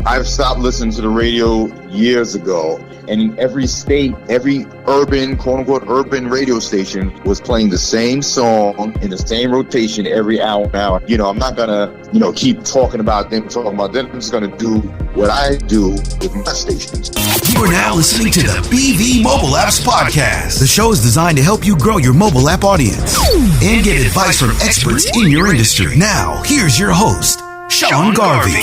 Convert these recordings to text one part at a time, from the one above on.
I've stopped listening to the radio years ago, and in every state, every urban, quote-unquote urban radio station was playing the same song in the same rotation every hour. Now, I'm not gonna, keep talking about them. I'm just gonna do what I do with my stations. You are now listening to the BV Mobile Apps Podcast. The show is designed to help you grow your mobile app audience and get advice from experts in your industry. Now, here's your host, Sean Garvey.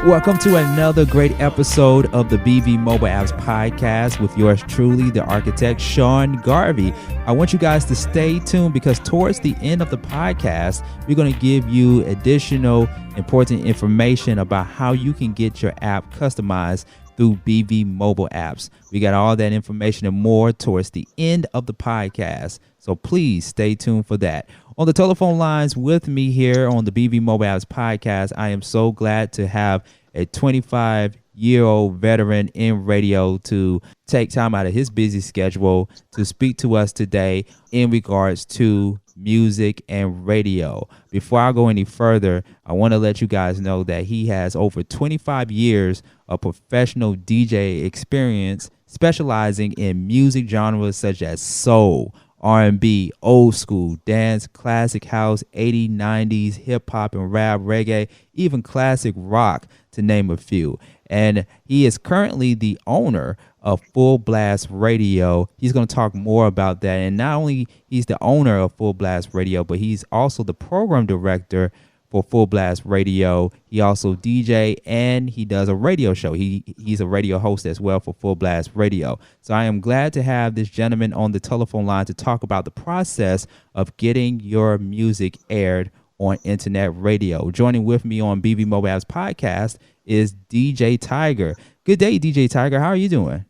Welcome to another great episode of the BV Mobile Apps Podcast with yours truly, the architect, Sean Garvey. I want you guys to stay tuned because towards the end of the podcast, we're going to give you additional important information about how you can get your app customized through BV Mobile Apps. We got all that information and more towards the end of the podcast. So please stay tuned for that. On the telephone lines with me here on the BV Mobile Apps Podcast, I am so glad to have a 25-year-old veteran in radio to take time out of his busy schedule to speak to us today in regards to music and radio. Before I go any further, I want to let you guys know that he has over 25 years of professional DJ experience, specializing in music genres such as soul, R&B, old school, dance, classic house, 80s, 90s, hip hop and rap, reggae, even classic rock, to name a few. And he is currently the owner of Full Blast Radio. He's going to talk more about that. And not only he's the owner of Full Blast Radio, but he's also the program director for Full Blast Radio. He also DJ and he does a radio show. He's a radio host as well for Full Blast Radio. So I am glad to have this gentleman on the telephone line to talk about the process of getting your music aired on internet radio. Joining with me on BV Mobile Apps Podcast is DJ Tiger. Good day, DJ Tiger. How are you doing?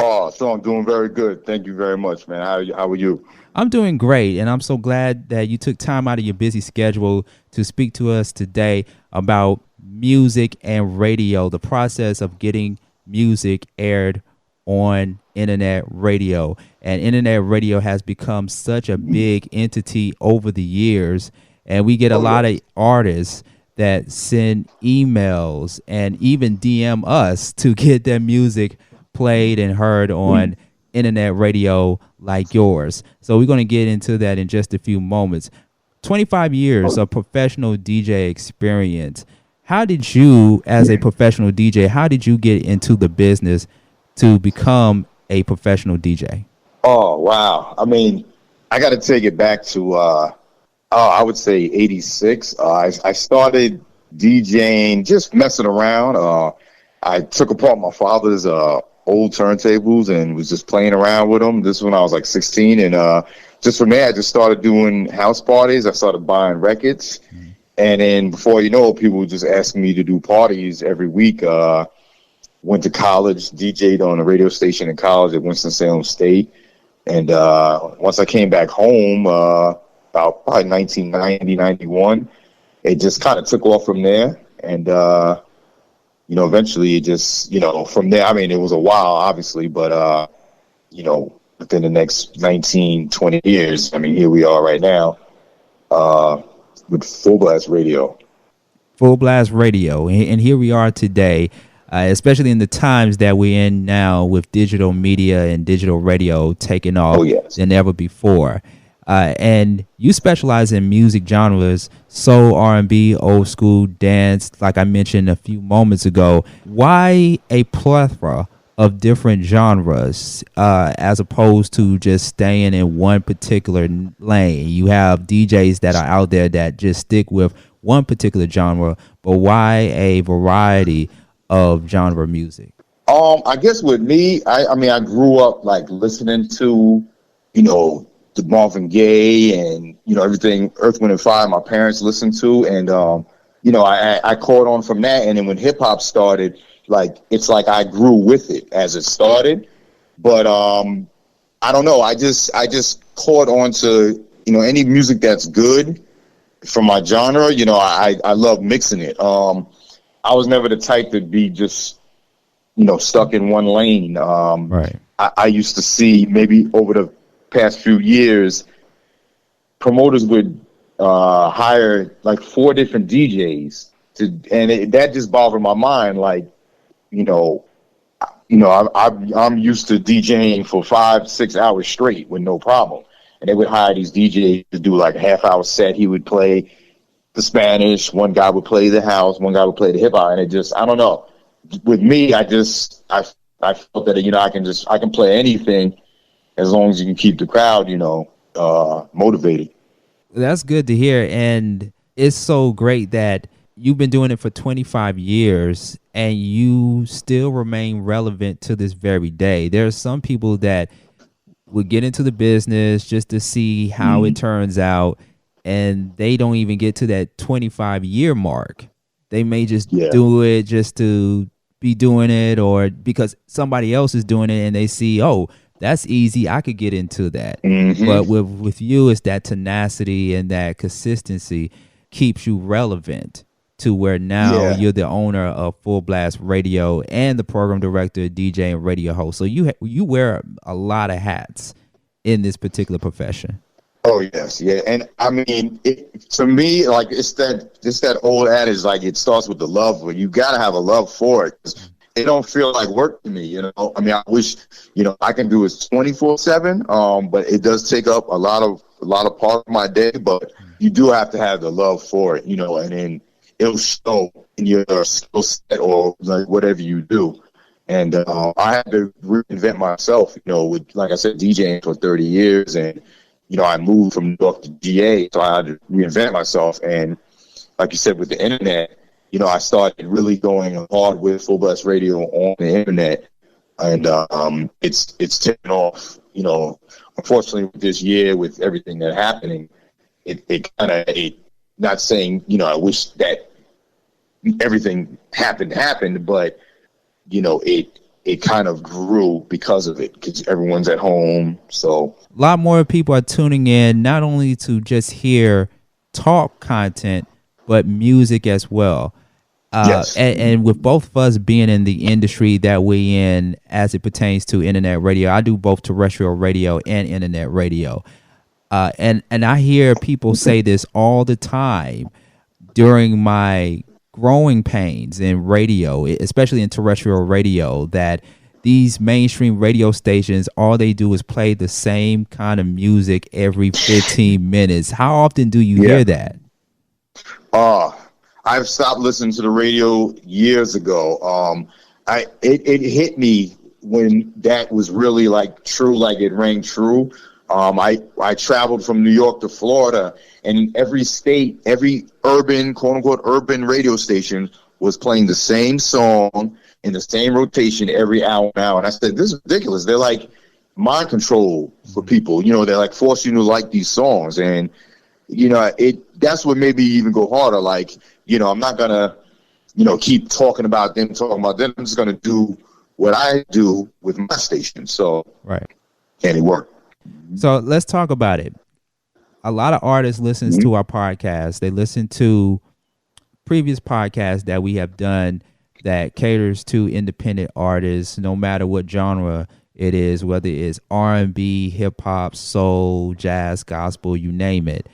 Oh, so I'm doing very good. Thank you very much, man. How are you? I'm doing great, and I'm so glad that you took time out of your busy schedule to speak to us today about music and radio, the process of getting music aired on internet radio. And internet radio has become such a big entity over the years, and we get a lot of artists that send emails and even DM us to get their music played and heard on internet radio like yours. So we're going to get into that in just a few moments. 25 years of professional DJ experience. How did you, as a professional DJ, how did you get into the business to become a professional DJ? Oh, wow. I mean, I got to take it back to, I would say 86. I started DJing, just messing around. I took apart my father's old turntables and was just playing around with them. This is when I was like 16. And just from there, I just started doing house parties. I started buying records. And then before you know it, people would just ask me to do parties every week. Went to college, DJ'd on a radio station in college at Winston-Salem State. And once I came back home, about probably 1990, 91, it just kind of took off from there. And eventually it just, from there, I mean, it was a while, obviously, but, within the next 19, 20 years, I mean, here we are right now with Full Blast Radio. Full Blast Radio. And here we are today, especially in the times that we're in now with digital media and digital radio taking off than ever before. And you specialize in music genres, soul, R&B, old school, dance, like I mentioned a few moments ago. Why a plethora of different genres as opposed to just staying in one particular lane? You have DJs that are out there that just stick with one particular genre, but why a variety of genre music? I guess with me, I grew up like listening to, the Marvin Gaye and, everything Earth, Wind and Fire my parents listened to. And, I caught on from that. And then when hip hop started, it's like I grew with it as it started. But I don't know. I just caught on to, any music that's good from my genre. I love mixing it. I was never the type to be just, stuck in one lane. Right. I used to see maybe over the past few years, promoters would hire like 4 different DJs That just bothered my mind. Like, I'm used to DJing for 5-6 hours straight with no problem. And they would hire these DJs to do like a half-hour set. He would play the Spanish, one guy would play the house, one guy would play the hip hop, and it just, I don't know. With me, I felt that I can play anything as long as you can keep the crowd, motivated. That's good to hear, and it's so great that you've been doing it for 25 years and you still remain relevant to this very day. There are some people that would get into the business just to see how it turns out, and they don't even get to that 25-year mark. They may just do it just to be doing it, or because somebody else is doing it and they see, oh, that's easy, I could get into that. But with you, it's that tenacity and that consistency keeps you relevant to where now you're the owner of Full Blast Radio and the program director, DJ, and radio host. So you wear a lot of hats in this particular profession. Oh yes, yeah, and I mean, to me, like it's that old adage, like it starts with the love. Where you gotta have a love for it. It don't feel like work to me, I mean, I wish, I can do it 24/7, but it does take up a lot of part of my day. But you do have to have the love for it, and then it'll show in your skill set or like whatever you do. And I had to reinvent myself, with, like I said, DJing for 30 years, and I moved from New York to GA, so I had to reinvent myself. And like you said, with the internet, I started really going hard with Full Blast Radio on the internet, and it's taken off. Unfortunately, with this year, with everything that's happening, it kind of, not saying I wish that everything happened, but it kind of grew because of it, because everyone's at home. So a lot more people are tuning in, not only to just hear talk content, but music as well. Yes. And with both of us being in the industry that we in as it pertains to internet radio, I do both terrestrial radio and internet radio. And I hear people say this all the time during my growing pains in radio, especially in terrestrial radio, that these mainstream radio stations, all they do is play the same kind of music every 15 minutes. How often do you hear that? I've stopped listening to the radio years ago. It hit me when that was really like true, like it rang true. I traveled from New York to Florida, and in every state, every urban, quote unquote, urban radio station was playing the same song in the same rotation every hour and hour. And I said, this is ridiculous. They're like mind control for people. They're like forcing you to like these songs. And, that's what made me even go harder. Like, I'm not going to, keep talking about them. I'm just going to do what I do with my station. So, right. And it worked. So let's talk about it. A lot of artists listen to our podcast. They listen to previous podcasts that we have done that caters to independent artists, no matter what genre it is, whether it's R&B, hip hop, soul, jazz, gospel, you name it.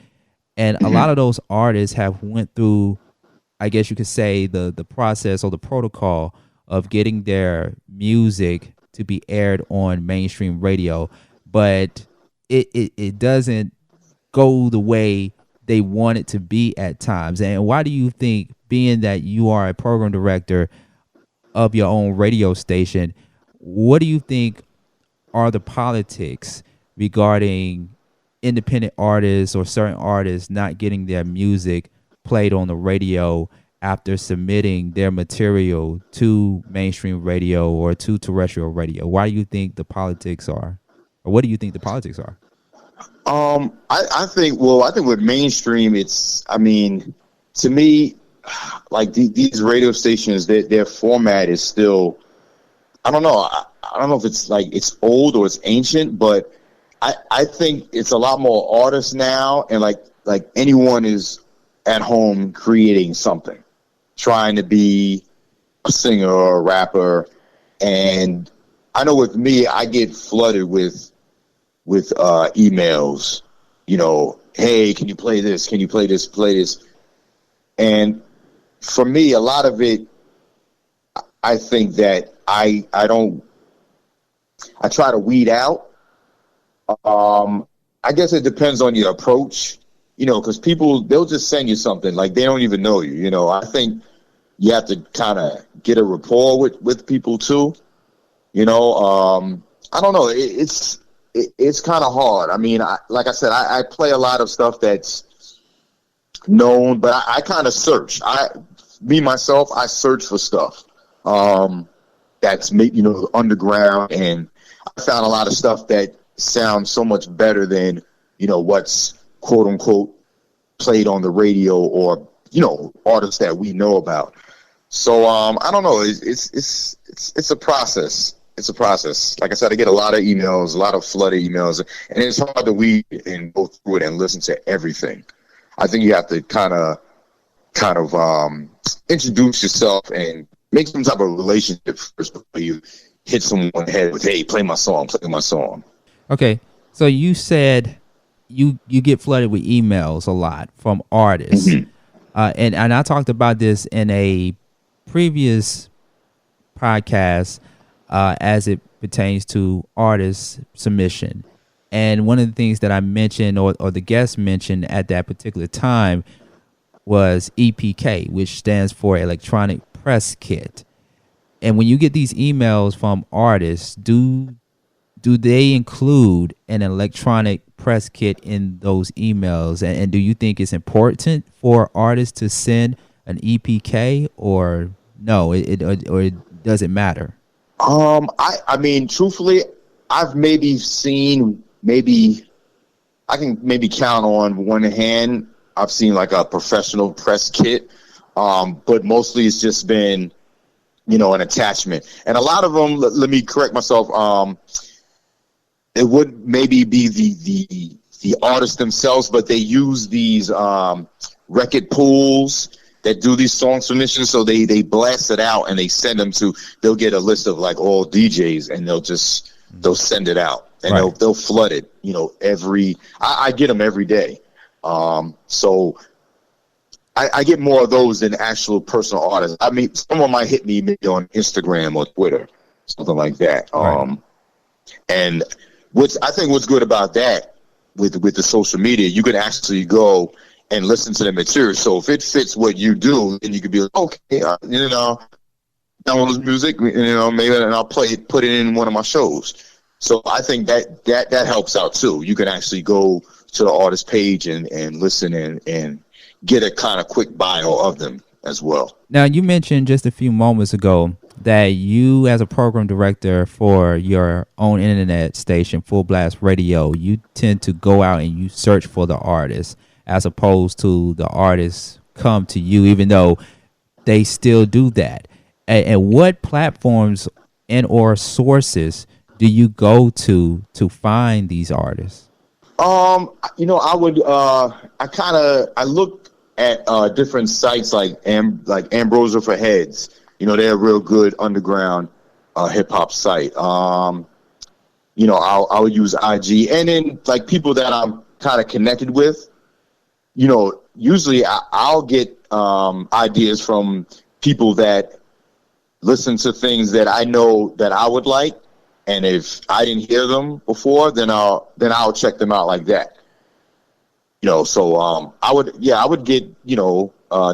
And a lot of those artists have went through, I guess you could say, the process or the protocol of getting their music to be aired on mainstream radio, but it doesn't go the way they want it to be at times. And why do you think, being that you are a program director of your own radio station, what do you think are the politics regarding independent artists or certain artists not getting their music played on the radio after submitting their material to mainstream radio or to terrestrial radio? Why do you think the politics are, or what do you think the politics are? I think with mainstream, to me, like these radio stations, their format is still, I don't know. I don't know if it's like it's old or it's ancient, but I think it's a lot more artists now, and like anyone is at home creating something, trying to be a singer or a rapper. And I know with me, I get flooded with emails, hey, can you play this? Can you play this? Play this. And for me, a lot of it, I think that I try to weed out. I guess it depends on your approach, because people, they'll just send you something like they don't even know you. I think you have to kind of get a rapport with people too. I don't know. It's kind of hard. I mean, like I said, I play a lot of stuff that's known, but I kind of search. Myself, I search for stuff that's underground, and I found a lot of stuff that sounds so much better than what's quote unquote played on the radio or artists that we know about. So I don't know. It's a process. It's a process. Like I said, I get a lot of emails, a lot of flooded emails, and it's hard to weed and go through it and listen to everything. I think you have to kind of introduce yourself and make some type of relationship first before you hit someone in the head with, "Hey, play my song, play my song." Okay, so you said you get flooded with emails a lot from artists, and I talked about this in a previous podcast as it pertains to artist submission. And one of the things that I mentioned or the guest mentioned at that particular time was EPK, which stands for Electronic Press Kit. And when you get these emails from artists, do they include an electronic press kit in those emails? And do you think it's important for artists to send an EPK, or no, or it doesn't matter? I mean, truthfully, I've I can maybe count on one hand. I've seen like a professional press kit, but mostly it's just been, an attachment. And a lot of them, let me correct myself, it would maybe be the artists themselves, but they use these record pools that do these song submissions, so they blast it out and they send them they'll get a list of like all DJs, and they'll send it out, and right. they'll flood it, I get them every day. So I get more of those than actual personal artists. I mean, someone might hit me maybe on Instagram or Twitter, something like that. Right. And I think what's good about that with the social media, you can actually go and listen to the material. So if it fits what you do, then you could be like, okay, download music, maybe, and I'll put it in one of my shows. So I think that helps out too. You can actually go to the artist page and listen and get a kind of quick bio of them as well. Now, you mentioned just a few moments ago that you, as a program director for your own internet station, Full Blast Radio, you tend to go out and you search for the artists as opposed to the artists come to you, even though they still do that. And what platforms and or sources do you go to find these artists? I would I look at different sites like Ambrosia for Heads. They're a real good underground hip hop site. I would use IG, and then like people that I'm kind of connected with. Usually I'll get ideas from people that listen to things that I know that I would like. And if I didn't hear them before, then I'll check them out like that. So I would get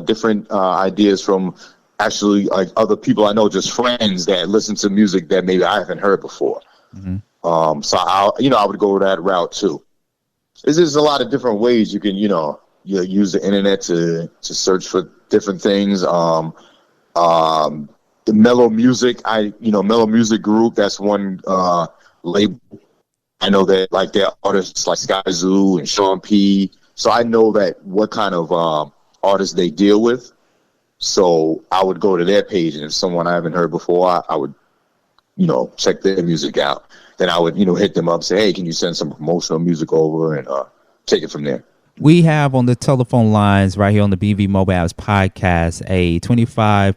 different ideas from actually like other people I know, just friends that listen to music that maybe I haven't heard before. Mm-hmm. So I would go that route too. There's just a lot of different ways you can you use the internet to search for different things. The Mellow Music, Mellow Music Group, that's one label. I know that like their artists like Sky Zoo and Sean P. So I know that what kind of artists they deal with. So I would go to their page, and if someone I haven't heard before, I would, check their music out. Then I would, hit them up, say, hey, can you send some promotional music over, and take it from there. We have on the telephone lines right here on the BV Mobile Apps podcast a 25-year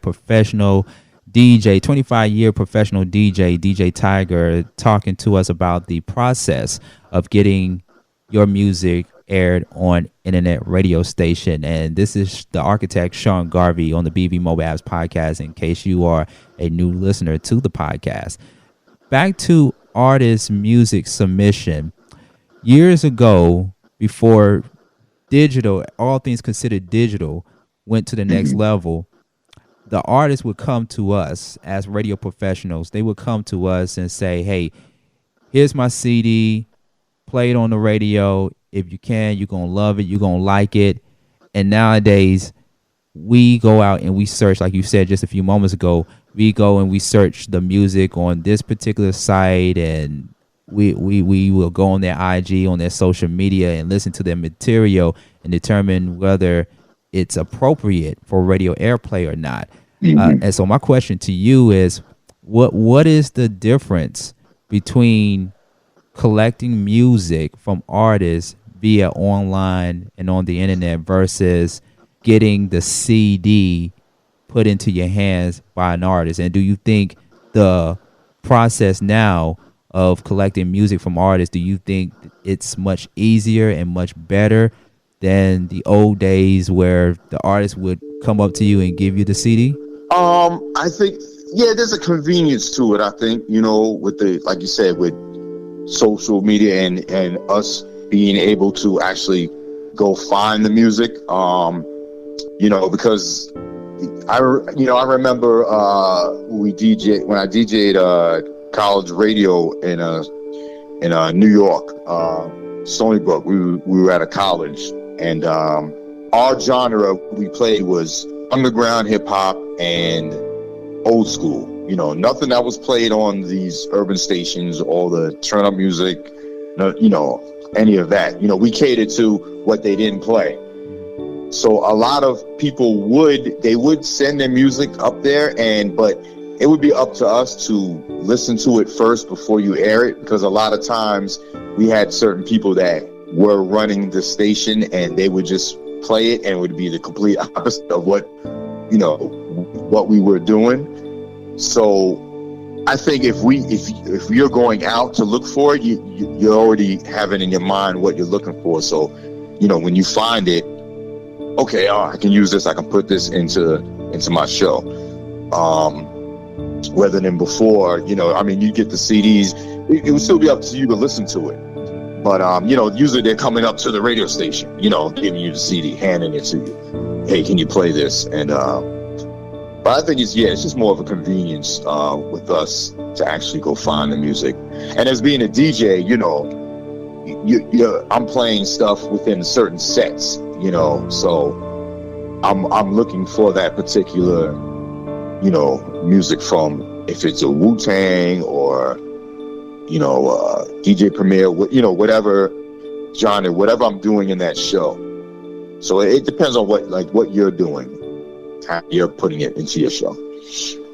professional DJ, DJ Tiger, talking to us about the process of getting your music aired on internet radio station. And this is the architect Sean Garvey on the BV Mobile Apps podcast, in case you are a new listener to the podcast. Back to artist music submission. Years ago, before digital, all things considered digital, went to the next level, the artists would come to us as radio professionals. They would come to us and say, hey, here's my CD, play it on the radio. If you can, you're going to love it. You're going to like it. And nowadays, we go out and we search, like you said just a few moments ago, we go and we search the music on this particular site, and we will go on their IG, on their social media, and listen to their material and determine whether it's appropriate for radio airplay or not. And so my question to you is, what is the difference between collecting music from artists via online and on the internet versus getting the CD put into your hands by an artist? And do you think the process now of collecting music from artists, do you think it's much easier and much better than the old days where the artist would come up to you and give you the CD? I think, there's a convenience to it. I think, with the, like you said, with social media and us being able to actually go find the music, because I remember when I DJ'd college radio in New York, Stony Brook. We were at a college, and our genre we played was underground hip hop and old school. Nothing that was played on these urban stations, all the turn up music, any of that. We catered to what they didn't play. So a lot of people would send their music up there, but it would be up to us to listen to it first before you air it, because a lot of times we had certain people that were running the station and they would just play it, and it would be the complete opposite of what we were doing. So I think if you're going out to look for it, you already have it in your mind what you're looking for. So when you find it, okay, I can use this, I can put this into my show. Rather than before, you get the CDs, it would still be up to you to listen to it. But, usually they're coming up to the radio station, giving you the CD, handing it to you. Hey, can you play this? And, but I think it's just more of a convenience with us to actually go find the music. And as being a DJ, I'm playing stuff within certain sets, so I'm looking for that particular, music from, if it's a Wu-Tang or, DJ Premier, whatever genre, whatever I'm doing in that show. So it depends on what you're doing, how you're putting it into your show.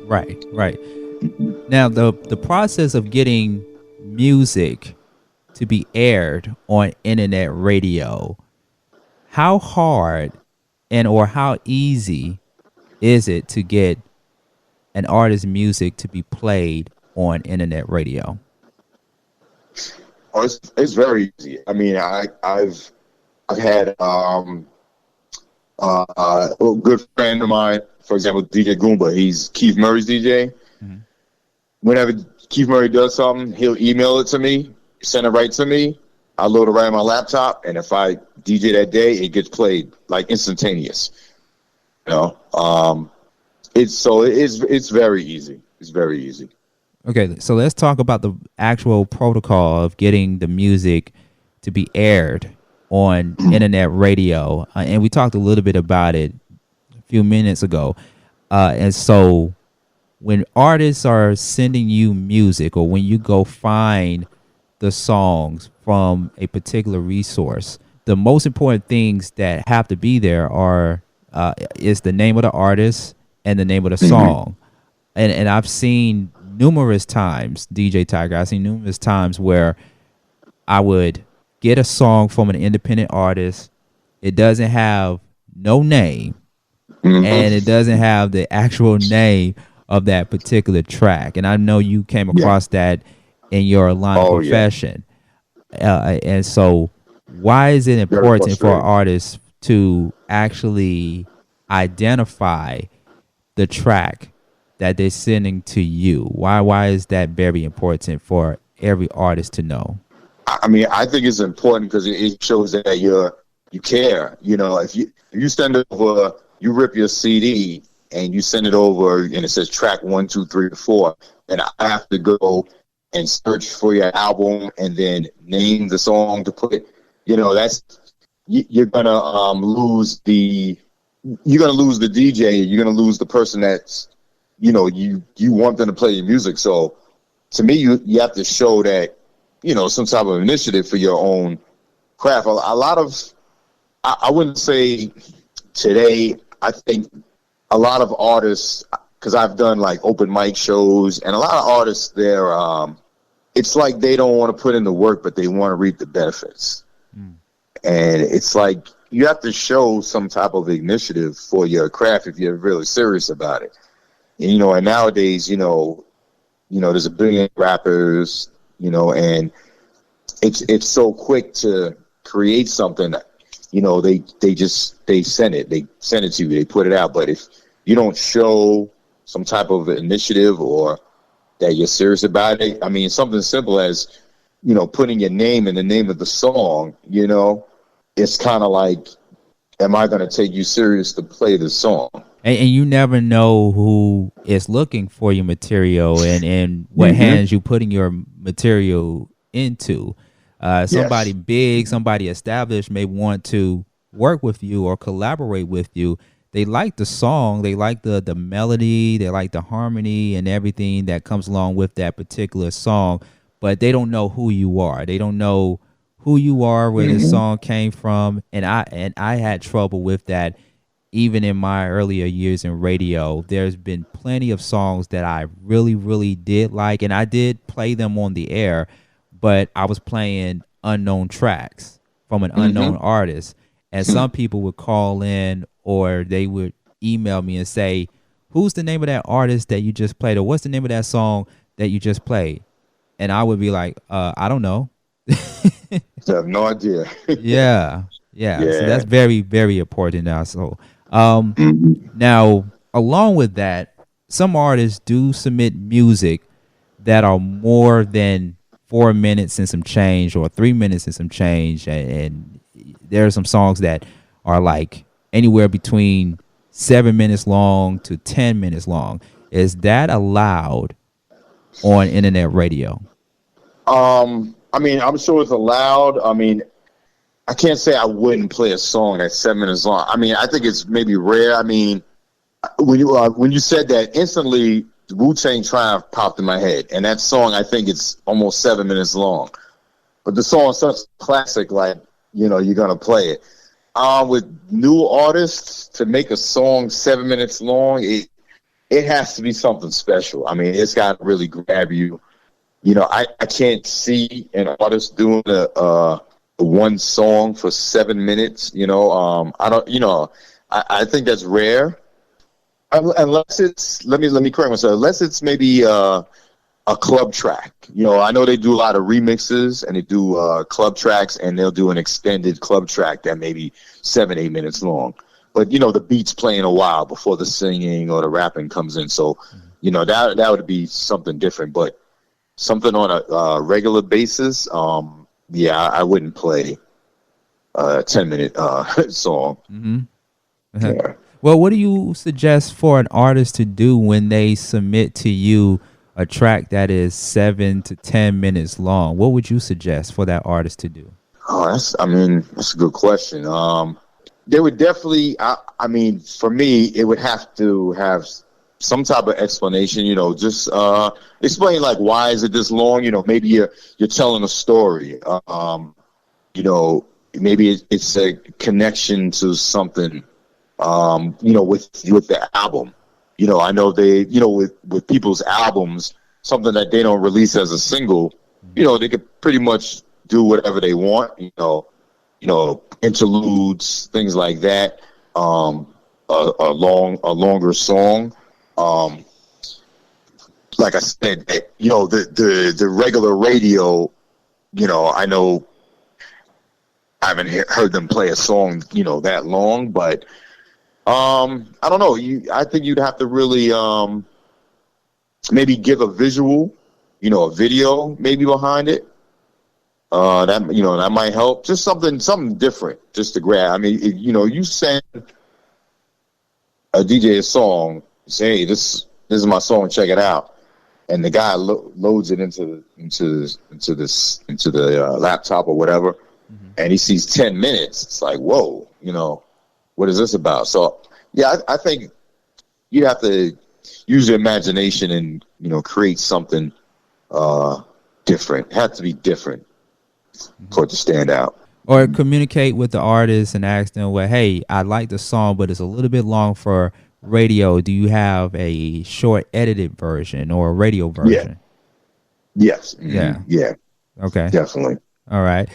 Right. Now, the process of getting music to be aired on internet radio, how hard or how easy is it to get an artist's music to be played on internet radio? Oh, it's very easy. I mean, I've had a good friend of mine, for example, DJ Goomba. He's Keith Murray's DJ. Mm-hmm. Whenever Keith Murray does something, he'll email it to me, send it right to me. I load it right on my laptop, and if I DJ that day, it gets played like instantaneous. It's very easy. It's very easy. Okay, so let's talk about the actual protocol of getting the music to be aired on internet radio. And we talked a little bit about it a few minutes ago. And so when artists are sending you music, or when you go find the songs from a particular resource, the most important things that have to be there is the name of the artist and the name of the song. And I've seen numerous times, DJ Tiger, I've seen numerous times where I would get a song from an independent artist. It doesn't have no name, and it doesn't have the actual name of that particular track. And I know you came across that in your line of profession. And so Why is it Very important for frustrating. artists to actually identify the track that they're sending to you? Why is that very important for every artist to know? I mean, I think it's important because it shows that you care. You know, if you send it over, you rip your CD and you send it over, and it says track 1, 2, 3, 4, and I have to go and search for your album and then name the song to put it. You know, you're gonna lose the DJ. You're gonna lose the person that's you want them to play your music. So to me, you have to show that some type of initiative for your own craft. A lot of I wouldn't say today. I think a lot of artists, because I've done like open mic shows, and a lot of artists they're it's like they don't want to put in the work, but they want to reap the benefits. And it's like you have to show some type of initiative for your craft if you're really serious about it. And, and nowadays, there's a billion rappers, and it's so quick to create something. They send it to you, they put it out. But if you don't show some type of initiative or that you're serious about it, I mean, something simple as putting your name in the name of the song, it's kind of like, am I going to take you serious to play the song? And you never know who is looking for your material and what hands you putting your material into. Somebody big, somebody established may want to work with you or collaborate with you. They like the song, they like the melody, they like the harmony and everything that comes along with that particular song, but they don't know who you are. They don't know who you are, where this song came from. And I had trouble with that even in my earlier years in radio. There's been plenty of songs that I really, really did like, and I did play them on the air, but I was playing unknown tracks from an unknown artist. And some people would call in or they would email me and say, who's the name of that artist that you just played? Or what's the name of that song that you just played? And I would be like, I don't know. I have no idea. Yeah. So that's very, very important now. So now, along with that, some artists do submit music that are more than 4 minutes and some change or 3 minutes and some change. And there are some songs that are like anywhere between 7 minutes long to 10 minutes long. Is that allowed on internet radio? I mean, I'm sure it's allowed. I mean, I can't say I wouldn't play a song that's 7 minutes long. I mean, I think it's maybe rare. I mean, when you said that, instantly Wu-Tang Triumph popped in my head, and that song, I think it's almost 7 minutes long. But the song is such a classic, like you're gonna play it. With new artists, to make a song 7 minutes long, it has to be something special. I mean, it's got to really grab you. I can't see an artist doing a one song for 7 minutes. I don't. I think that's rare. Unless it's let me correct myself. Unless it's maybe a club track. I know they do a lot of remixes and they do club tracks, and they'll do an extended club track that may be 7-8 minutes long. But the beat's playing a while before the singing or the rapping comes in. So that would be something different. But something on a regular basis, I wouldn't play a 10-minute song. Yeah. Well, what do you suggest for an artist to do when they submit to you a track that is 7 to 10 minutes long? What would you suggest for that artist to do? Oh, that's a good question. They would definitely, I mean, for me, it would have to have some type of explanation, just explain like, why is it this long? Maybe you're telling a story. Maybe it's a connection to something, with the album. I know they, with people's albums, something that they don't release as a single, they could pretty much do whatever they want, interludes, things like that. A longer song. Like I said, the regular radio, I know I haven't heard them play a song, that long, but I don't know. I think you'd have to really maybe give a visual, a video maybe behind it. That might help. Just something different, just to grab. I mean, you send a DJ a song, say, hey, this is my song, check it out, and the guy loads it into the laptop or whatever, and he sees 10 minutes. It's like, whoa, what is this about? So yeah, I think you have to use your imagination and create something different. It has to be different for it to stand out. Or communicate with the artist and ask them, well, hey, I like the song, but it's a little bit long for radio. Do you have a short edited version or a radio version? Yeah. Yes. Yeah. Yeah. Okay. Definitely. All right.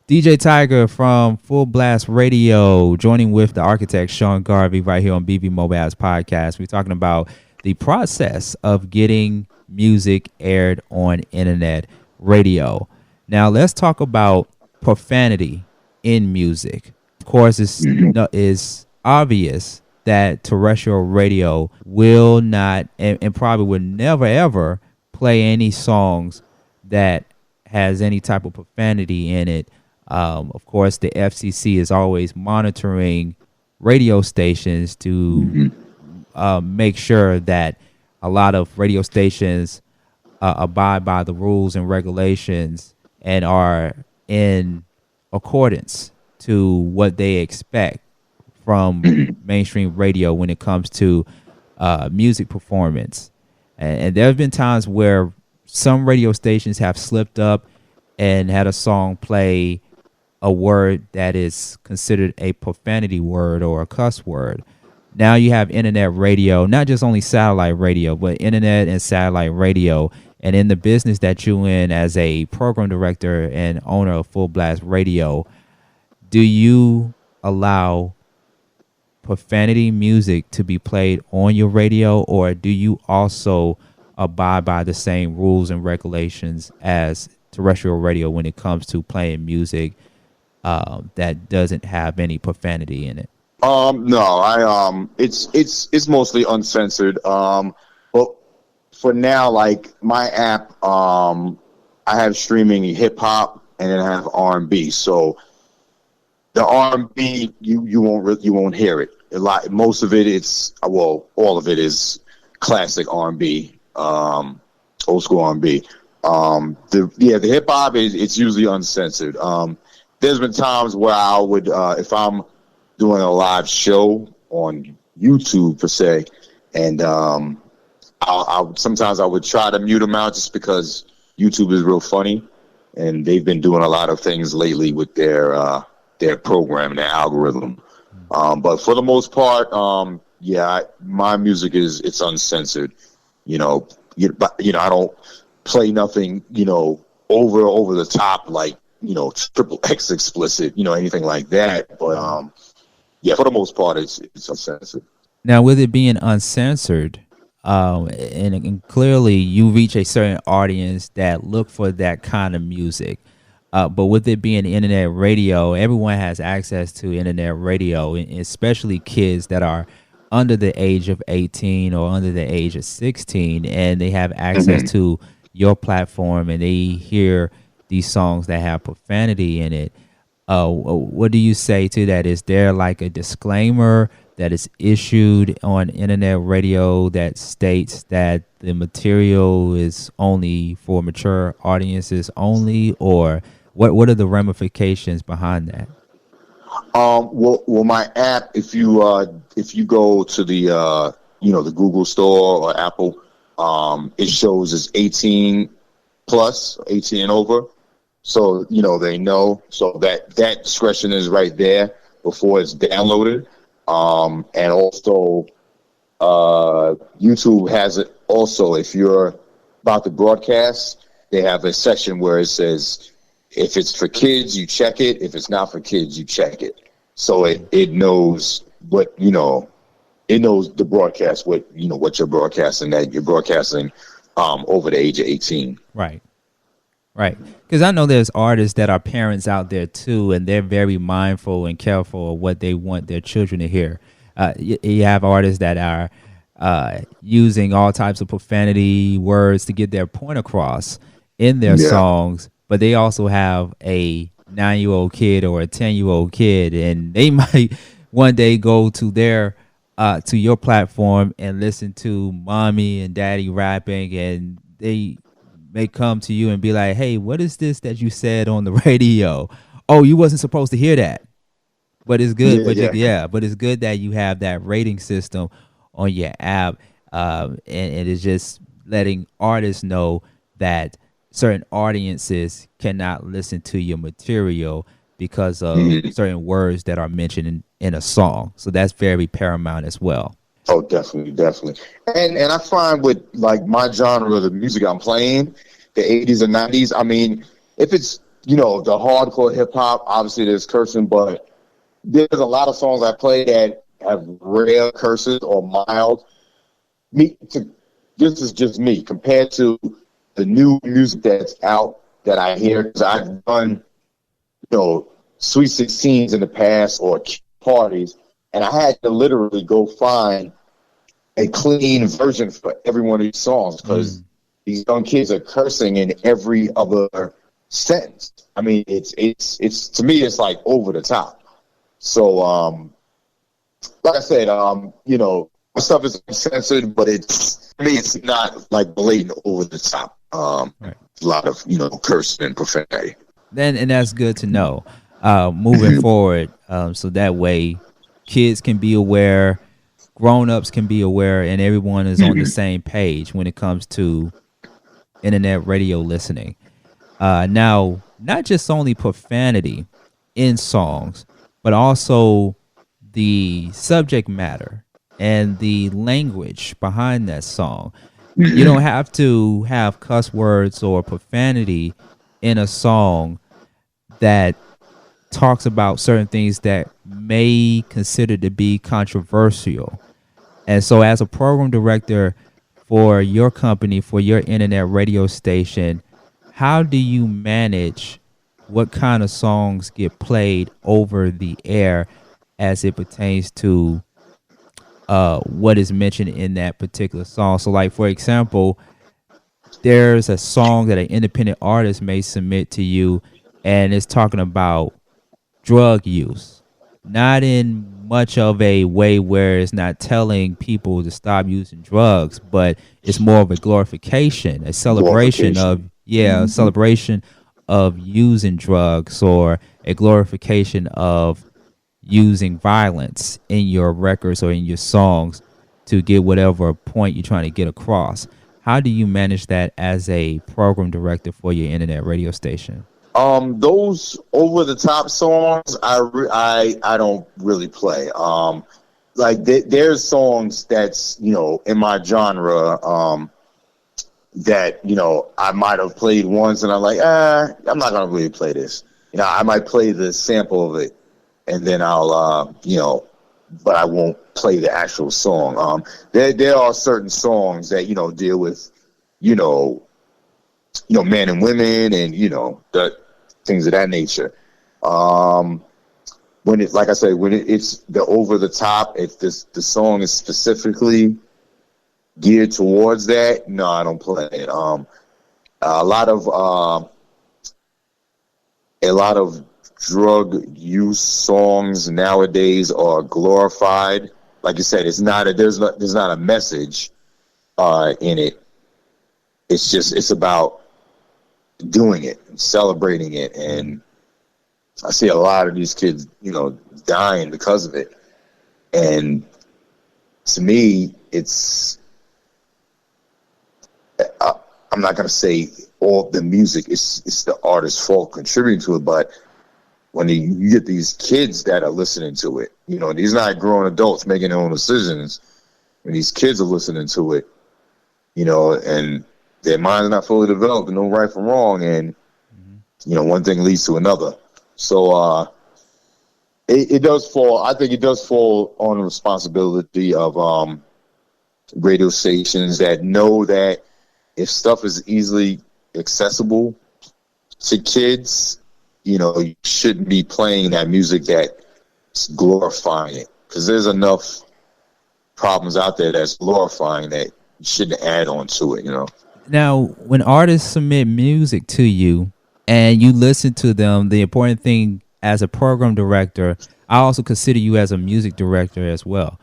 DJ Tiger from Full Blast Radio, joining with the architect Sean Garvey right here on BV Mobile Apps Podcast. We're talking about the process of getting music aired on internet radio. Now let's talk about profanity in music. Of course, it's obvious that terrestrial radio will not and probably will never ever play any songs that has any type of profanity in it. Of course, the FCC is always monitoring radio stations to make sure that a lot of radio stations abide by the rules and regulations and are in accordance to what they expect from mainstream radio when it comes to music performance. And there have been times where some radio stations have slipped up and had a song play a word that is considered a profanity word or a cuss word. Now you have internet radio, not just only satellite radio, but internet and satellite radio. And in the business that you're in as a program director and owner of Full Blast Radio, do you allow profanity music to be played on your radio, or do you also abide by the same rules and regulations as terrestrial radio when it comes to playing music that doesn't have any profanity in it? No, it's mostly uncensored. But for now, like my app, I have streaming hip hop and then I have R&B. So the R&B, you won't hear it. Most of it, all of it is classic R&B, old school R&B. The hip hop it's usually uncensored. There's been times where I would, if I'm doing a live show on YouTube per se, and sometimes I would try to mute them out just because YouTube is real funny, and they've been doing a lot of things lately with their program, their algorithm. But for the most part, my music it's uncensored. I don't play nothing, over the top, like, triple X explicit, anything like that. But for the most part, it's uncensored. Now, with it being uncensored, and clearly you reach a certain audience that look for that kind of music. But with it being internet radio, everyone has access to internet radio, especially kids that are under the age of 18 or under the age of 16, and they have access to your platform and they hear these songs that have profanity in it. What do you say to that? Is there like a disclaimer that is issued on internet radio that states that the material is only for mature audiences only, or what are the ramifications behind that? Well, my app, if you go to the the Google Store or Apple, it shows it's 18 plus, 18 and over. So, they know. So that discretion is right there before it's downloaded. And also, YouTube has it also. If you're about to broadcast, they have a section where it says, if it's for kids, you check it. If it's not for kids, you check it. So it knows what, it knows the broadcast, what you're broadcasting, that you're broadcasting over the age of 18. Right. Right. Because I know there's artists that are parents out there too, and they're very mindful and careful of what they want their children to hear. You have artists that are using all types of profanity words to get their point across in their Yeah. songs, but they also have a 9-year-old kid or a 10-year-old kid, and they might one day go to their to your platform and listen to mommy and daddy rapping, and they may come to you and be like, "Hey, what is this that you said on the radio? Oh, you wasn't supposed to hear that." But it's good. Yeah, But yeah. but it's good that you have that rating system on your app, and it's just letting artists know that certain audiences cannot listen to your material because of Mhm. certain words that are mentioned in a song. So that's very paramount as well. Oh, definitely, definitely. And I find with like my genre, the music I'm playing, the 80s and 90s. I mean, if it's the hardcore hip hop, obviously there's cursing, but there's a lot of songs I play that have rare curses or mild. This is just me compared to the new music that's out that I hear, because I've done Sweet 16s in the past or parties, and I had to literally go find a clean version for every one of these songs, because these young kids are cursing in every other sentence. I mean, it's to me, it's like over the top. So, like I said, my stuff is censored, but to me, it's not like blatant over the top. Right. A lot of cursing and profanity. And that's good to know moving forward, so that way kids can be aware, grown-ups can be aware, and everyone is on the same page when it comes to internet radio listening. Now, not just only profanity in songs, but also the subject matter and the language behind that song. You don't have to have cuss words or profanity in a song that talks about certain things that may consider to be controversial. And so as a program director for your company, for your internet radio station, how do you manage what kind of songs get played over the air as it pertains to what is mentioned in that particular song? So like, for example, there's a song that an independent artist may submit to you, and it's talking about drug use, not in much of a way where it's not telling people to stop using drugs, but it's more of a glorification, a celebration of a celebration of using drugs, or a glorification of using violence in your records or in your songs to get whatever point you're trying to get across. How do you manage that as a program director for your internet radio station? Those over the top songs, I don't really play. Like there's songs that's in my genre that I might have played once, and I'm like, I'm not gonna really play this. I might play the sample of it, and then I'll but I won't play the actual song. There are certain songs that deal with men and women, and the things of that nature. When it's like I said, when it's the over the top, if the song is specifically geared towards that, no, I don't play it. A lot of drug use songs nowadays are glorified. Like you said, there's not a message in it. It's about doing it, celebrating it, and I see a lot of these kids, dying because of it. And to me, I'm not gonna say all the music it's the artist's fault contributing to it, but when you get these kids that are listening to it, these not grown adults making their own decisions. When these kids are listening to it, and their mind's not fully developed, no right from wrong, and one thing leads to another. So it does fall. I think it does fall on the responsibility of radio stations that know that if stuff is easily accessible, to kids, you shouldn't be playing that music that's glorifying it, because there's enough problems out there that's glorifying that you shouldn't add on to it. Now, when artists submit music to you and you listen to them, the important thing as a program director, I also consider you as a music director as well.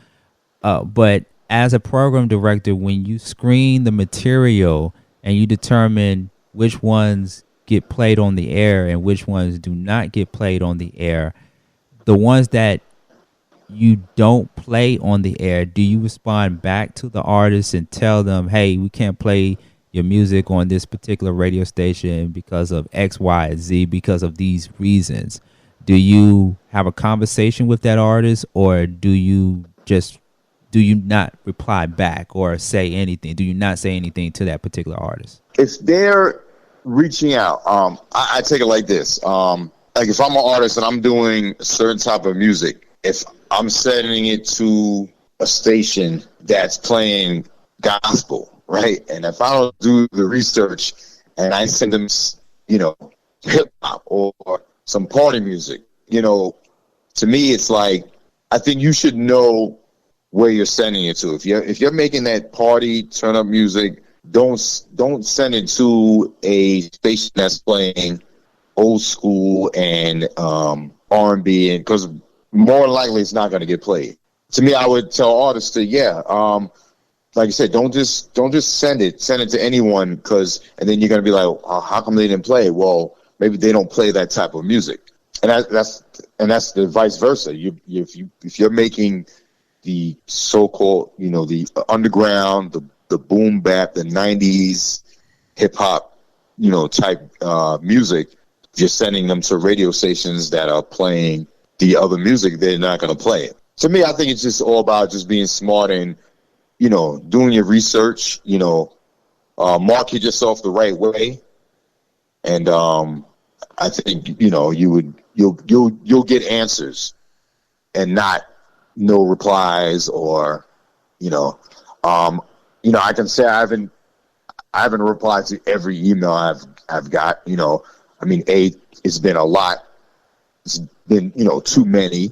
But as a program director, when you screen the material and you determine which ones get played on the air and which ones do not get played on the air, the ones that you don't play on the air, do you respond back to the artists and tell them, hey, we can't play your music on this particular radio station because of X, Y, and Z, because of these reasons? Do you have a conversation with that artist, or do you not reply back or say anything? Do you not say anything to that particular artist? If they're reaching out, I take it like this. Like if I'm an artist and I'm doing a certain type of music, if I'm sending it to a station that's playing gospel, right? And if I don't do the research and I send them, hip hop or some party music, to me, it's like, I think you should know where you're sending it to. If you're making that party turn up music, don't send it to a station that's playing old school and R&B, and because more likely it's not going to get played. To me, I would tell artists to, like I said, don't just send it to anyone, and then you're going to be like, oh, how come they didn't play it? Well, maybe they don't play that type of music, and that's the vice versa. If you're making the so-called, the underground, the boom bap, the 90s hip hop, type music, if you're sending them to radio stations that are playing the other music, they're not going to play it. To me, I think it's just all about just being smart and, doing your research, market yourself the right way. And I think, you'll get answers and not no replies, or, I can say I haven't replied to every email I've got, it's been a lot. It's been, too many.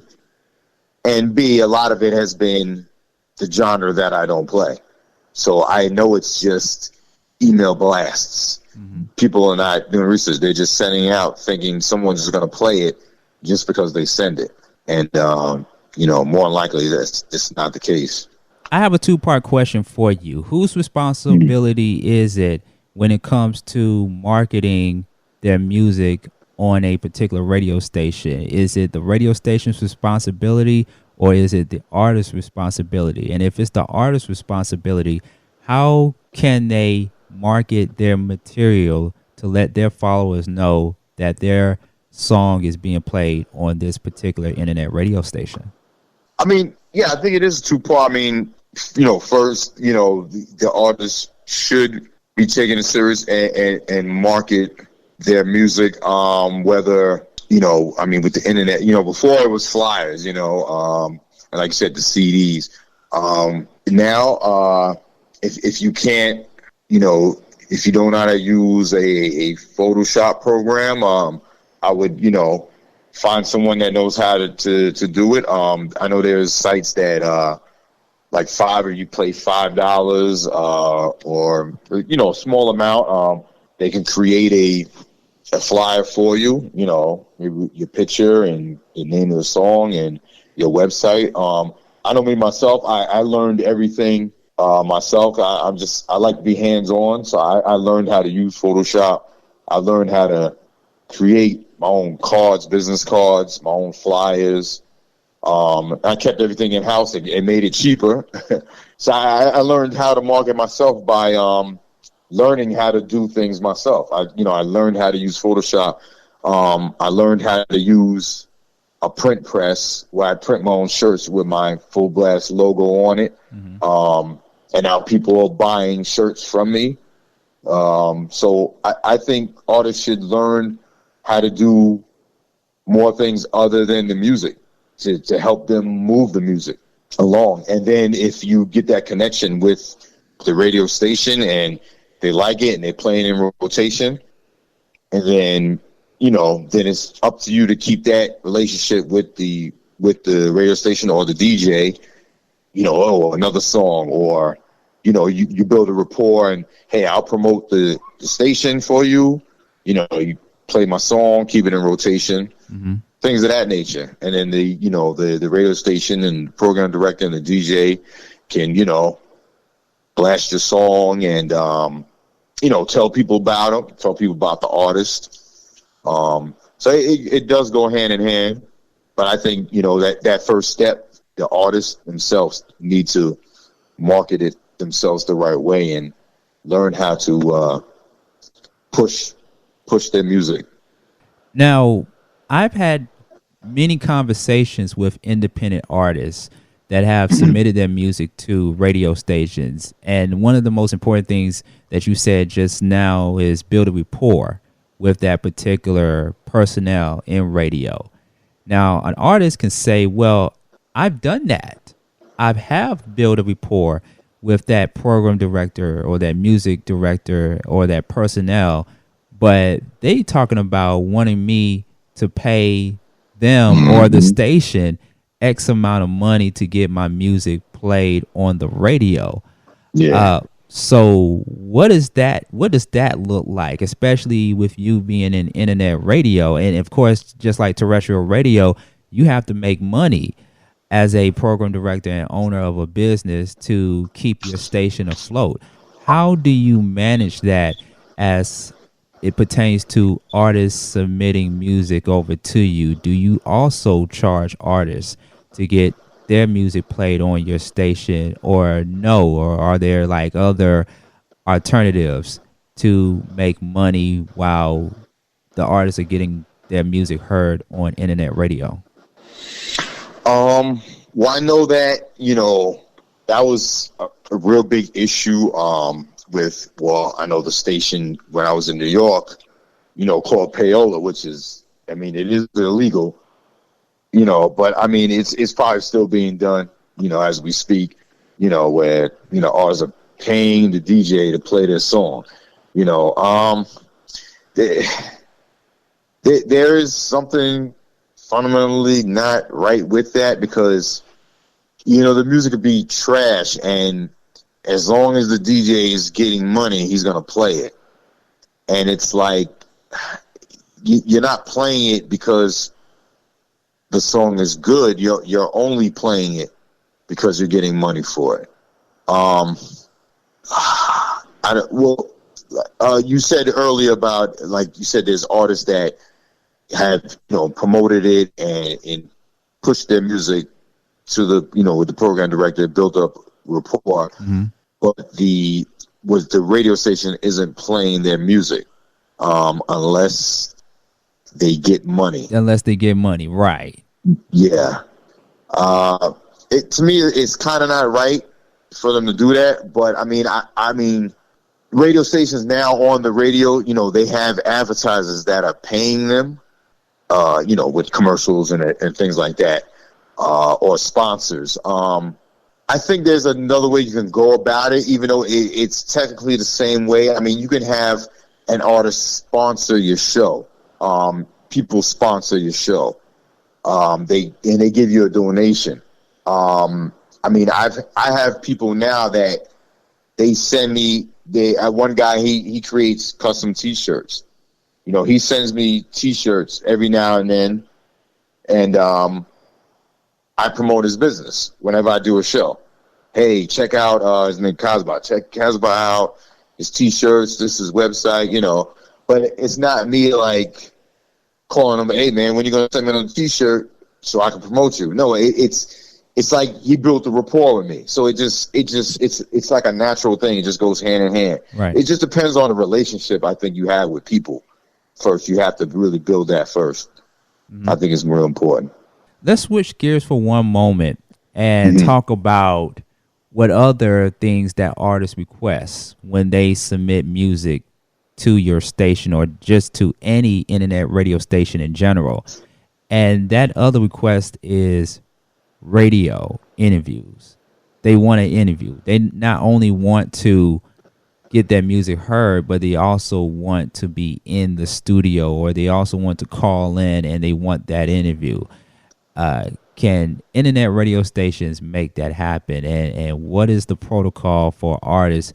And B, a lot of it has been the genre that I don't play. So I know it's just email blasts. Mm-hmm. People are not doing research. They're just sending out thinking someone's just going to play it just because they send it. And, more than likely that's just not the case. I have a two-part question for you. Whose responsibility is it when it comes to marketing their music on a particular radio station? Is it the radio station's responsibility, or is it the artist's responsibility? And if it's the artist's responsibility, how can they market their material to let their followers know that their song is being played on this particular internet radio station? I think it is two-part. First, the artist should be taking it serious and market their music, whether, with the internet, before it was flyers, and like I said, the CDs. Now, if you can't, if you don't know how to use a Photoshop program, I would, find someone that knows how to do it. I know there's sites that, like Fiverr, you pay $5, or, a small amount. They can create a flyer for you, your picture and the name of the song and your website. I know me myself, I learned everything myself. I like to be hands-on, so I learned how to use Photoshop. I learned how to create my own cards, business cards, my own flyers. I kept everything in-house. It made it cheaper. So I learned how to market myself by learning how to do things myself. I learned how to use Photoshop. I learned how to use a print press where I print my own shirts with my Full Blast logo on it. Mm-hmm. And now people are buying shirts from me. So I think artists should learn how to do more things other than the music to help them move the music along. And then if you get that connection with the radio station and they like it and they're playing in rotation, and then then it's up to you to keep that relationship with the radio station or the DJ. Another song, or you build a rapport, and hey, I'll promote the station for you. You play my song, keep it in rotation, things of that nature. And then the radio station and program director and the DJ can blast your song and tell people about them, tell people about the artist. So it does go hand in hand, but I think that first step, the artists themselves need to market it themselves the right way and learn how to push their music. Now, I've had many conversations with independent artists that have submitted their music to radio stations, and one of the most important things that you said just now is build a rapport with that particular personnel in radio. Now, an artist can say, well, I've done that. Have built a rapport with that program director or that music director or that personnel, but they talking about wanting me to pay them or the station X amount of money to get my music played on the radio. Yeah. So what does that look like, especially with you being in internet radio? And of course, just like terrestrial radio, you have to make money as a program director and owner of a business to keep your station afloat. How do you manage that as it pertains to artists submitting music over to you? Do you also charge artists to get their music played on your station, or no? Or are there like other alternatives to make money while the artists are getting their music heard on internet radio? Well, I know that, that was a real big issue, I know the station when I was in New York, called Payola, which is, it is illegal, but it's probably still being done, as we speak, where, artists are paying the DJ to play their song, there is something fundamentally not right with that, because the music could be trash, and as long as the DJ is getting money, he's gonna play it. And it's like you're not playing it because the song is good. You're only playing it because you're getting money for it. You said earlier about, like you said, there's artists that have promoted it and pushed their music to the with the program director, built up rapport, but the radio station isn't playing their music unless they get money. Right? Yeah. To me, it's kind of not right for them to do that. But I mean, radio stations now on the radio, they have advertisers that are paying them, with commercials and things like that. Or sponsors. I think there's another way you can go about it, even though it's technically the same way. You can have an artist sponsor your show. People sponsor your show. They give you a donation. I have people now that they send me. One guy he creates custom T-shirts. He sends me T-shirts every now and then, and I promote his business whenever I do a show. Hey, check out his name Casbah. Check Casbah out. His T-shirts. This is his website. But it's not me like calling him. Hey man, when you gonna send me on a T-shirt so I can promote you? No, it's like he built a rapport with me. So it's like a natural thing. It just goes hand in hand. Right. It just depends on the relationship I think you have with people. First, you have to really build that first. I think it's real important. Let's switch gears for one moment and talk about what other things that artists request when they submit music to your station or just to any internet radio station in general. And that other request is radio interviews. They want to interview. They not only want to get that music heard, but they also want to be in the studio, or they also want to call in and they want that interview. Can internet radio stations make that happen? And what is the protocol for artists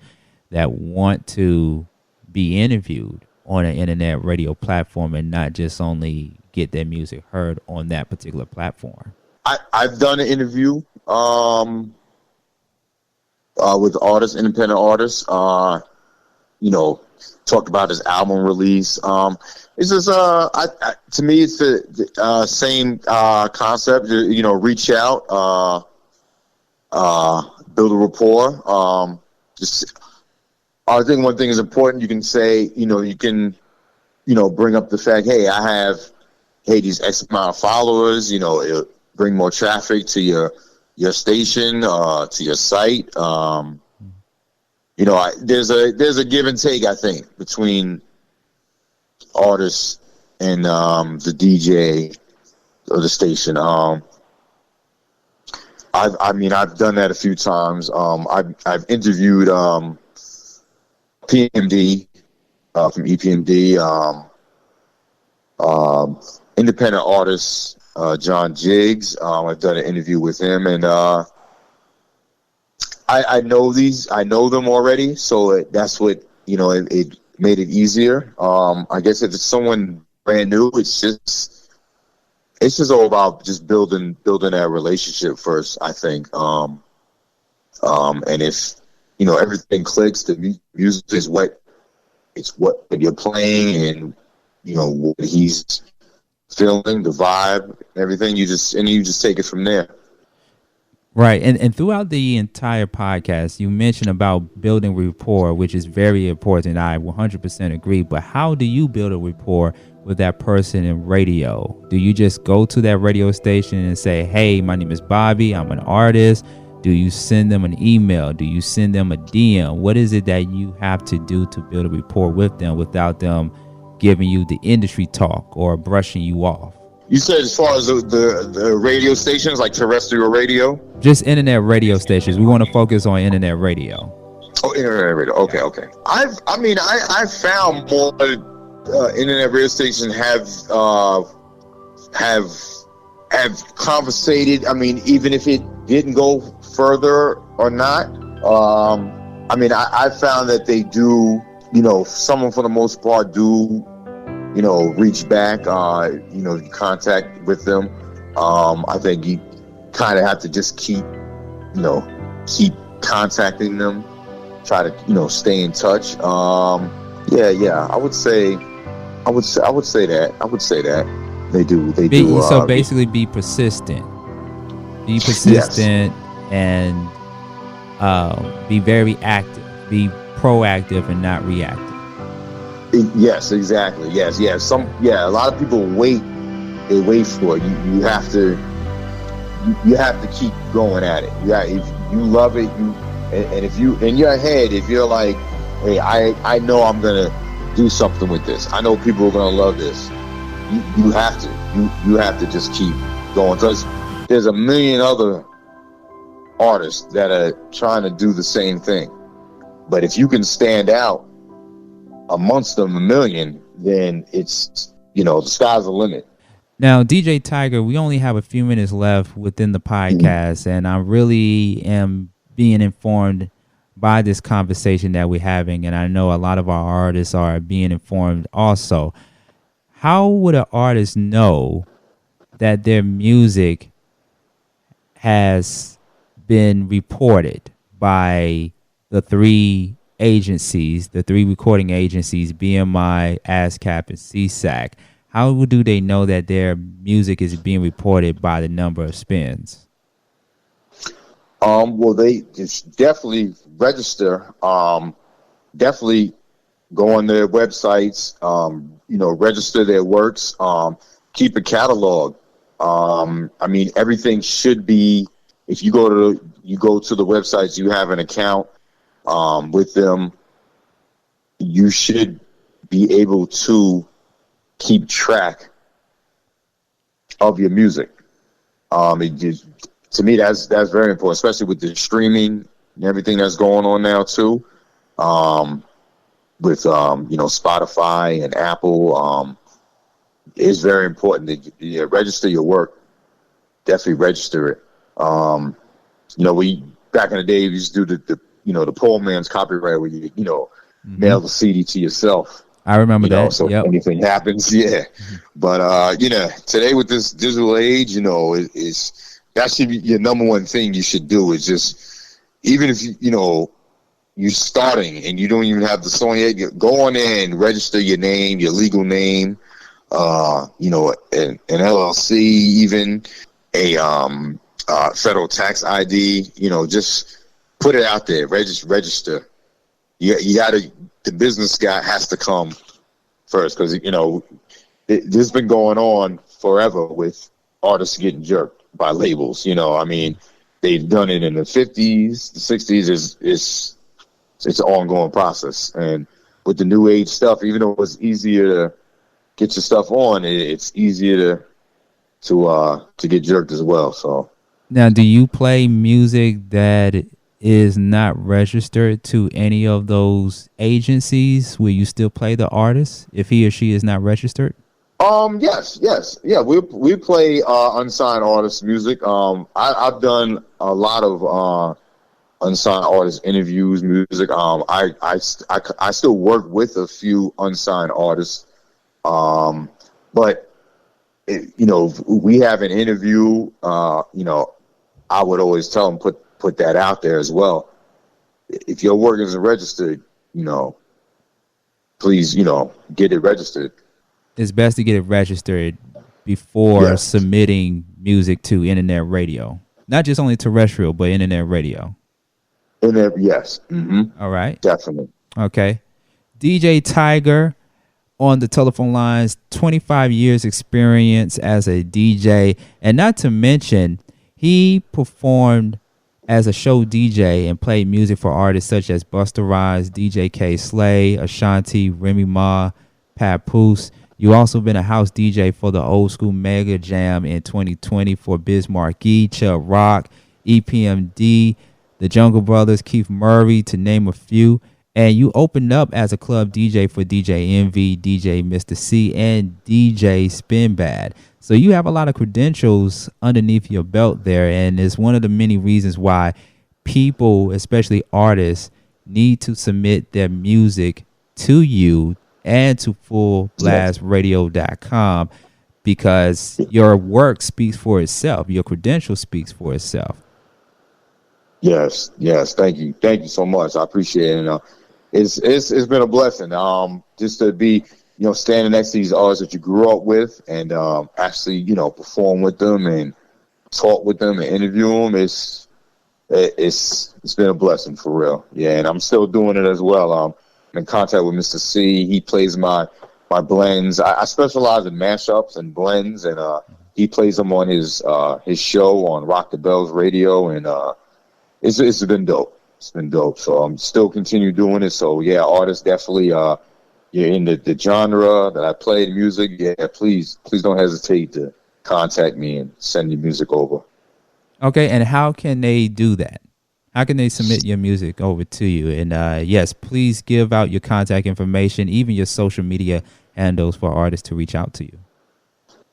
that want to be interviewed on an internet radio platform and not just only get their music heard on that particular platform? I've done an interview with artists, independent artists. Talked about his album release. It's just to me, it's the same concept. Reach out, build a rapport. I think one thing is important. You can say, you can, bring up the fact, hey, I have, these X amount of followers. It'll bring more traffic to your station, to your site. There's a give and take, I think, between artists and the DJ or the station. I've done that a few times. I've interviewed PMD from EPMD, independent artist John Jiggs. I've done an interview with him, and I know them already, so that's what it made it easier. I guess if it's someone brand new, it's just all about just building that relationship first, I think. And if everything clicks, the music is what you're playing, and what he's feeling, the vibe, everything. You just take it from there. Right. And throughout the entire podcast, you mentioned about building rapport, which is very important. I 100% agree. But how do you build a rapport with that person in radio? Do you just go to that radio station and say, hey, my name is Bobby, I'm an artist? Do you send them an email? Do you send them a DM? What is it that you have to do to build a rapport with them without them giving you the industry talk or brushing you off? You said as far as the radio stations, like terrestrial radio? Just internet radio stations. We want to focus on internet radio. Oh, internet radio. Okay. I've found more internet radio stations have conversated. Even if it didn't go further or not. I found that they do. Someone for the most part do. Reach back, contact with them. I think you kind of have to just keep contacting them, try to, stay in touch. I would say that they do. So basically be persistent. Be persistent. Yes. And be very active. Be proactive and not reactive. Yes, exactly. Yes. A lot of people wait. They wait for it. You have to keep going at it. Yeah, if you love it, and if you in your head, if you're like, hey, I know I'm gonna do something with this. I know people are gonna love this. You have to. You have to just keep going, because there's a million other artists that are trying to do the same thing. But if you can stand out amongst them, a million, then it's, the sky's the limit. Now, DJ Tiger, we only have a few minutes left within the podcast, and I really am being informed by this conversation that we're having, and I know a lot of our artists are being informed also. How would an artist know that their music has been reported by the three recording agencies, BMI, ASCAP, and CSAC? How do they know that their music is being reported by the number of spins? Well, they just definitely register. Definitely go on their websites. Register their works. Keep a catalog. Everything should be. If you go to the websites, you have an account with them, you should be able to keep track of your music. To me, that's very important, especially with the streaming and everything that's going on now too. with Spotify and Apple. It's very important that you register your work. Definitely register it. We back in the day we used to do the poor man's copyright where you mail the CD to yourself. I remember that. So yep. if anything happens, yeah. But today with this digital age, is that should be your number one thing you should do. Is just, even if you're starting and you don't even have the song yet, go on there and register your name, your legal name, an LLC, even a federal tax ID. Just put it out there. Register. You gotta. The business guy has to come first, because this has been going on forever with artists getting jerked by labels. They've done it in the 50s, the 60s. It's an ongoing process, and with the new age stuff, even though it's easier to get your stuff on, it's easier to get jerked as well. So now, do you play music that is not registered to any of those agencies? Will you still play the artist if he or she is not registered? Yes. Yeah, we play unsigned artist music. I've done a lot of unsigned artist interviews, music. I still work with a few unsigned artists. But if we have an interview, I would always tell them put that out there as well. If your work isn't registered, please, get it registered. It's best to get it registered before submitting music to internet radio, not just only terrestrial, but internet radio. Yes. Mm-hmm. All right. Definitely. Okay. DJ Tiger on the telephone lines, 25 years experience as a DJ, and not to mention he performed as a show DJ and played music for artists such as Busta Rhymes, DJ K Slay, Ashanti, Remy Ma, Papoose. You also been a house DJ for the Old School Mega Jam in 2020 for Biz Markie, Chubb Rock, EPMD, the Jungle Brothers, Keith Murray, to name a few. And you opened up as a club DJ for DJ Envy, DJ Mr. C, and DJ Spin Bad. So you have a lot of credentials underneath your belt there, and it's one of the many reasons why people, especially artists, need to submit their music to you and to fullblastradio.com, because your work speaks for itself. Your credential speaks for itself. Yes. Thank you so much. I appreciate it. And, it's been a blessing. Just to be, standing next to these artists that you grew up with, and actually, perform with them and talk with them and interview them. It's been a blessing for real. Yeah, and I'm still doing it as well. I'm in contact with Mr. C. He plays my blends. I specialize in mashups and blends, and he plays them on his show on Rock the Bells Radio, and it's been dope. It's been dope. So I'm still continue doing it. So yeah, artists definitely, you're in the genre that I play the music. Yeah, please don't hesitate to contact me and send your music over. Okay, and how can they do that? How can they submit your music over to you? And yes, please give out your contact information, even your social media handles for artists to reach out to you.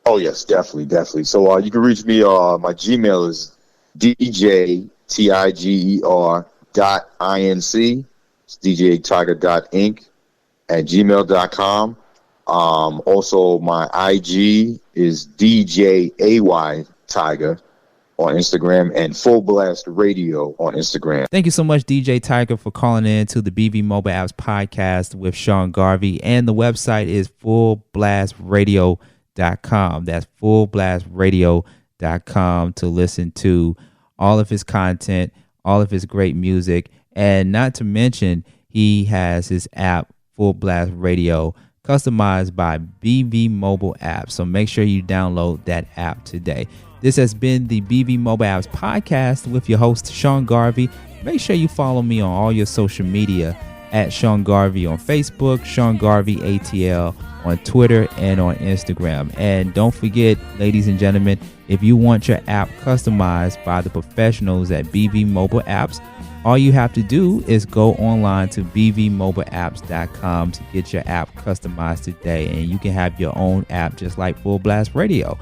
Oh yes, definitely. So you can reach me. My Gmail is djtiger.inc. It's djtiger.inc @gmail.com. Also, my IG is DJAY Tiger on Instagram, and Full Blast Radio on Instagram. Thank you so much, DJ Tiger, for calling in to the BV Mobile Apps podcast with Sean Garvey. And the website is fullblastradio.com. That's fullblastradio.com to listen to all of his content, all of his great music. And not to mention, he has his app, Full Blast Radio, customized by BV Mobile Apps. So make sure you download that app today. This has been the BV Mobile Apps podcast with your host, Sean Garvey. Make sure you follow me on all your social media at Sean Garvey on Facebook, Sean Garvey ATL on Twitter and on Instagram. And don't forget, ladies and gentlemen, if you want your app customized by the professionals at BV Mobile Apps, All you have to do is go online to bvmobileapps.com to get your app customized today, and you can have your own app just like Full Blast Radio.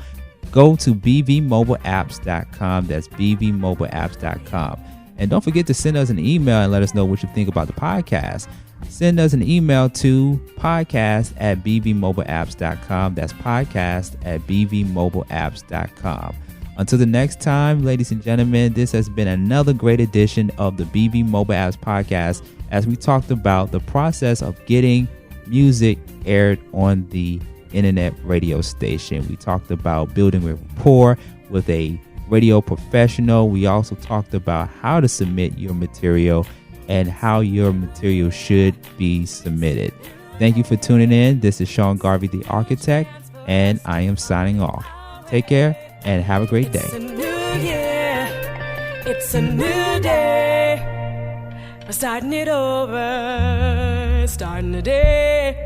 Go to bvmobileapps.com. That's bvmobileapps.com. And don't forget to send us an email and let us know what you think about the podcast. Send us an email to podcast@bvmobileapps.com. That's podcast@bvmobileapps.com. Until the next time, ladies and gentlemen, this has been another great edition of the BV Mobile Apps Podcast as we talked about the process of getting music aired on the internet radio station. We talked about building a rapport with a radio professional. We also talked about how to submit your material and how your material should be submitted. Thank you for tuning in. This is Sean Garvey, the architect, and I am signing off. Take care and have a great day. It's a new year. It's a new day. We're starting it over. Starting the day.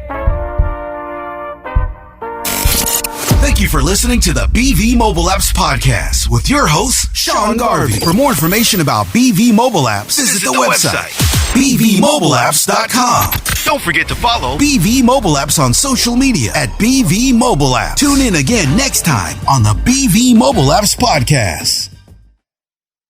Thank you for listening to the BV Mobile Apps Podcast with your host, Sean Garvey. For more information about BV Mobile Apps, visit the website, bvmobileapps.com. Don't forget to follow BV Mobile Apps on social media at BV Mobile Apps. Tune in again next time on the BV Mobile Apps Podcast.